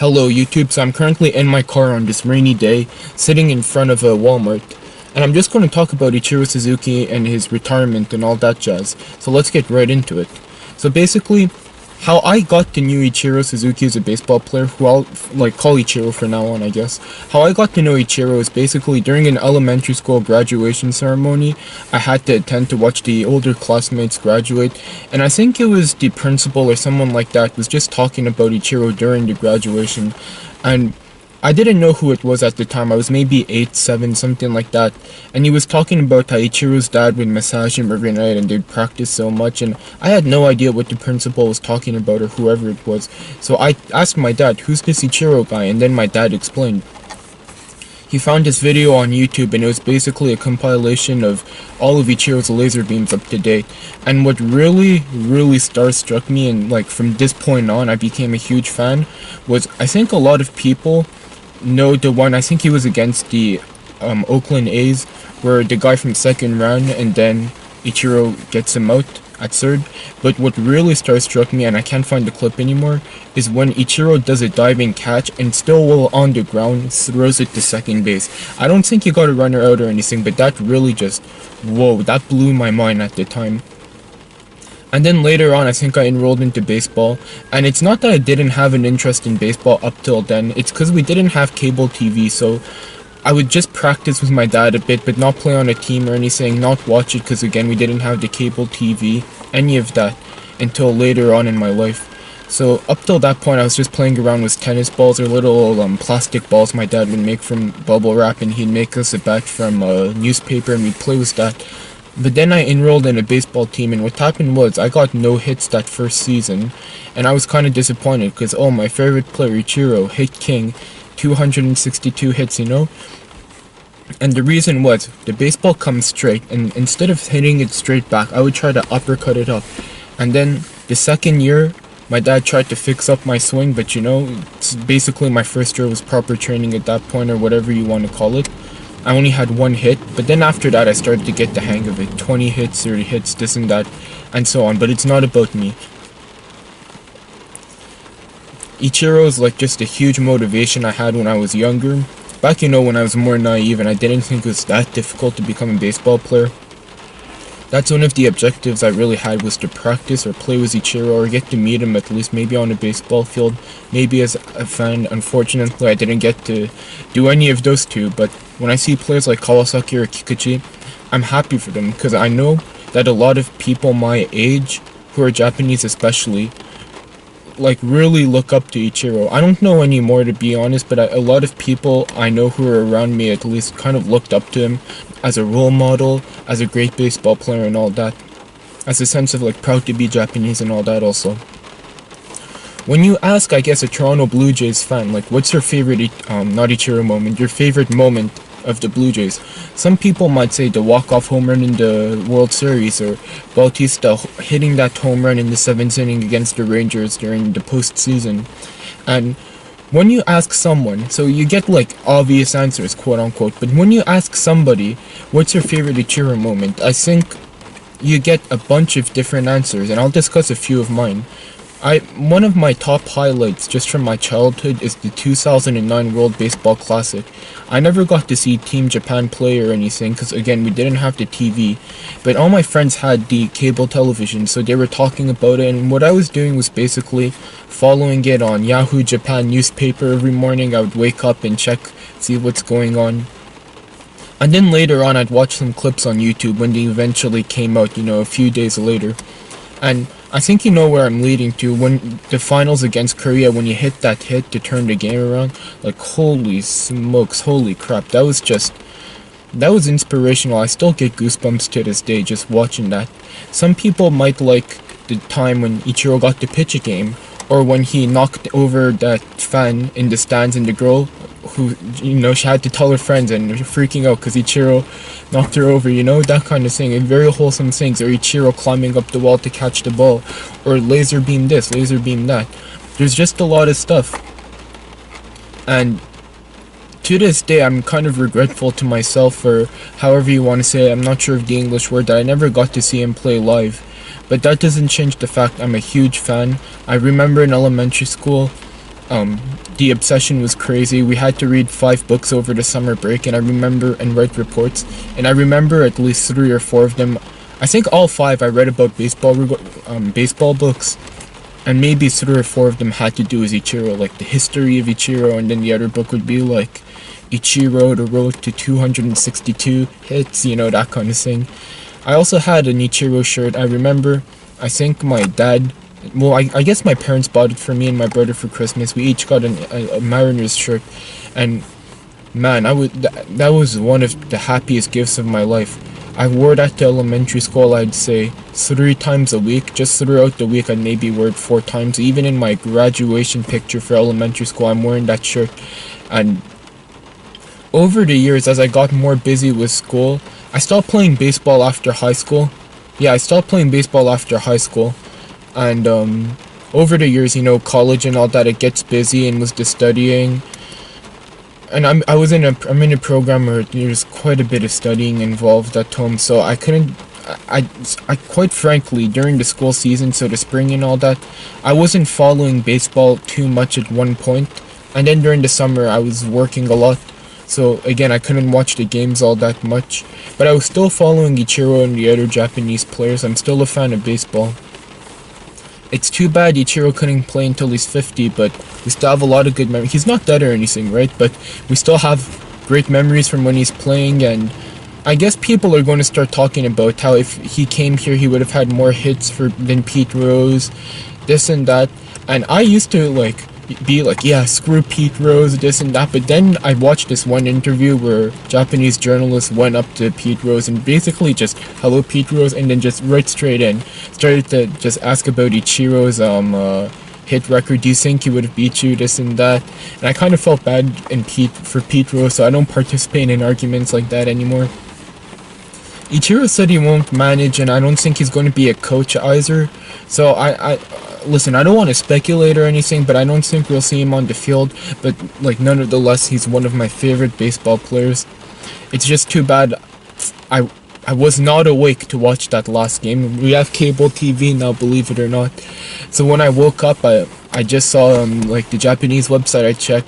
Hello YouTube, so I'm currently in my car on this rainy day, sitting in front of a Walmart, and I'm just going to talk about Ichiro Suzuki and his retirement and all that jazz, so let's get right into it. So basically, how I got to know Ichiro Suzuki as a baseball player, who I'll call Ichiro for now on I guess. How I got to know Ichiro is basically during an elementary school graduation ceremony. I had to attend to watch the older classmates graduate, and I think it was the principal or someone like that was just talking about Ichiro during the graduation, and I didn't know who it was at the time. I was maybe 8, 7, something like that. And he was talking about how Ichiro's dad would massage him every night and they'd practice so much. And I had no idea what the principal was talking about or whoever it was. So I asked my dad, who's this Ichiro guy? And then my dad explained. He found this video on YouTube and it was basically a compilation of all of Ichiro's laser beams up to date. And what really starstruck me, and from this point on I became a huge fan, was I think a lot of people know the one, I think he was against the Oakland A's, where the guy from second ran and then Ichiro gets him out at third. But what really starstruck me, and I can't find the clip anymore, is when Ichiro does a diving catch and still while on the ground throws it to second base. I don't think he got a runner out or anything, but that really just, whoa, that blew my mind at the time. And then later on, I think I enrolled into baseball, and it's not that I didn't have an interest in baseball up till then, it's because we didn't have cable TV, so I would just practice with my dad a bit, but not play on a team or anything, not watch it, because again, we didn't have the cable TV, any of that, until later on in my life. So up till that point, I was just playing around with tennis balls or little plastic balls my dad would make from bubble wrap, and he'd make us a bat from a newspaper, and we'd play with that. But then I enrolled in a baseball team, and what happened was I got no hits that first season, and I was kind of disappointed because, oh, my favorite player, Ichiro, hit king, 262 hits, you know? And the reason was, the baseball comes straight, and instead of hitting it straight back, I would try to uppercut it up. And then the second year, my dad tried to fix up my swing, but you know, it's basically my first year was proper training at that point, or whatever you want to call it. I only had one hit, but then after that I started to get the hang of it. 20 hits, 30 hits, this and that, and so on. But it's not about me. Ichiro is just a huge motivation I had when I was younger. Back, when I was more naive and I didn't think it was that difficult to become a baseball player. That's one of the objectives I really had, was to practice or play with Ichiro or get to meet him at least, maybe on a baseball field, maybe as a fan. Unfortunately, I didn't get to do any of those two, but when I see players like Kawasaki or Kikuchi, I'm happy for them, because I know that a lot of people my age, who are Japanese especially, really look up to Ichiro. I don't know anymore, to be honest, but a lot of people I know who are around me at least kind of looked up to him as a role model, as a great baseball player and all that. As a sense of proud to be Japanese and all that also. When you ask, I guess, a Toronto Blue Jays fan, what's your favorite, not Ichiro moment, your favorite moment of the Blue Jays? Some people might say the walk-off home run in the World Series, or Bautista hitting that home run in the 7th inning against the Rangers during the postseason. And when you ask someone, so you get obvious answers, quote unquote, but when you ask somebody, what's your favorite Ichiro moment, I think you get a bunch of different answers, and I'll discuss a few of mine. One of my top highlights just from my childhood is the 2009 World Baseball Classic. I never got to see Team Japan play or anything, because again, we didn't have the TV, but all my friends had the cable television, so they were talking about it, and what I was doing was basically following it on Yahoo Japan newspaper every morning. I would wake up and check, see what's going on. And then later on, I'd watch some clips on YouTube when they eventually came out, a few days later. And I think you know where I'm leading to. When the finals against Korea, when you hit that hit to turn the game around, holy smokes, holy crap, that was inspirational. I still get goosebumps to this day just watching that. Some people might like the time when Ichiro got to pitch a game, or when he knocked over that fan in the stands, and the girl who, she had to tell her friends and freaking out because Ichiro knocked her over, that kind of thing, and very wholesome things, or Ichiro climbing up the wall to catch the ball, or laser beam this, laser beam that. There's just a lot of stuff, and to this day I'm kind of regretful to myself, or however you want to say it, I'm not sure of the English word, that I never got to see him play live. But that doesn't change the fact I'm a huge fan. I remember in elementary school, the obsession was crazy. We had to read 5 books over the summer break, and write reports. And I remember at least 3 or 4 of them. I think all 5 I read about baseball books, and maybe 3 or 4 of them had to do with Ichiro, like the history of Ichiro, and then the other book would be like Ichiro, the road to 262 hits, that kind of thing. I also had an Ichiro shirt. I remember, I think my dad, well, I guess my parents bought it for me and my brother for Christmas. We each got a Mariners shirt, and man, that was one of the happiest gifts of my life. I wore that to elementary school, I'd say 3 times a week. Just throughout the week, I'd maybe wear it 4 times. Even in my graduation picture for elementary school, I'm wearing that shirt. And over the years, as I got more busy with school, I stopped playing baseball after high school. Yeah, I stopped playing baseball after high school. And over the years, college and all that, it gets busy, and with the studying. And I'm in a program where there's quite a bit of studying involved at home, so I couldn't. I quite frankly, during the school season, so the spring and all that, I wasn't following baseball too much at one point. And then during the summer, I was working a lot. So again, I couldn't watch the games all that much. But I was still following Ichiro and the other Japanese players. I'm still a fan of baseball. It's too bad Ichiro couldn't play until he's 50, but we still have a lot of good memories. He's not dead or anything, right? But we still have great memories from when he's playing, and I guess people are going to start talking about how if he came here, he would have had more hits than Pete Rose, this and that. And I used to be like, yeah, screw Pete Rose, this and that. But then I watched this one interview where Japanese journalists went up to Pete Rose and basically just, hello Pete Rose, and then just right straight in started to just ask about Ichiro's hit record. Do you think he would have beat you, this and that? And I kind of felt bad for Pete Rose, so I don't participate in arguments like that anymore. Ichiro said he won't manage, and I don't think he's going to be a coach either. So listen, I don't want to speculate or anything, but I don't think we'll see him on the field. But nonetheless, he's one of my favorite baseball players. It's just too bad I was not awake to watch that last game. We have cable TV now, believe it or not. So when I woke up, I just saw the Japanese website. I check,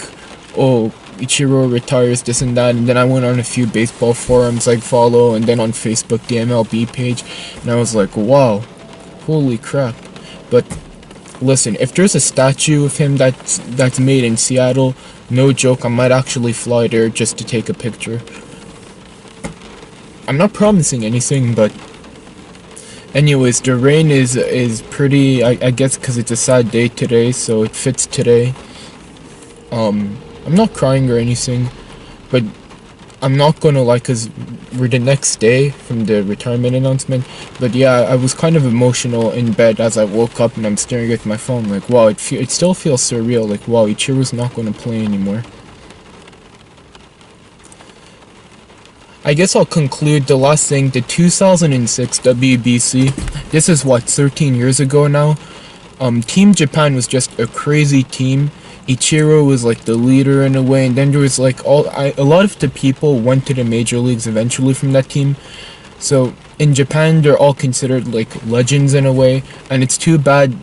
oh, Ichiro retires, this and that, and then I went on a few baseball forums I follow, and then on Facebook, the MLB page, and I was like, wow, holy crap. But listen, if there's a statue of him that's made in Seattle, no joke, I might actually fly there just to take a picture. I'm not promising anything, but anyways, the rain is pretty, I guess because it's a sad day today, so it fits today. I'm not crying or anything, but I'm not gonna because we're the next day from the retirement announcement. But yeah, I was kind of emotional in bed as I woke up, and I'm staring at my phone like, wow, it still feels surreal, like, wow, Ichiro's not gonna play anymore. I guess I'll conclude the last thing, the 2006 WBC. This is what, 13 years ago now? Team Japan was just a crazy team. Ichiro was the leader in a way, and then there was a lot of the people went to the major leagues eventually from that team. So in Japan, they're all considered legends in a way, and it's too bad.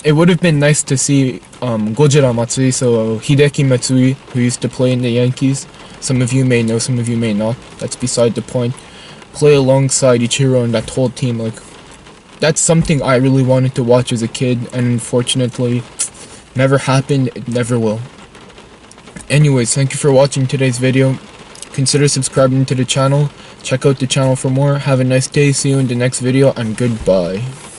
It would have been nice to see Gojira Matsui, so Hideki Matsui, who used to play in the Yankees. Some of you may know, some of you may not. That's beside the point. Play alongside Ichiro and that whole team. That's something I really wanted to watch as a kid, and unfortunately, never happened, it never will. Anyways, thank you for watching today's video. Consider subscribing to the channel. Check out the channel for more. Have a nice day. See you in the next video, and goodbye.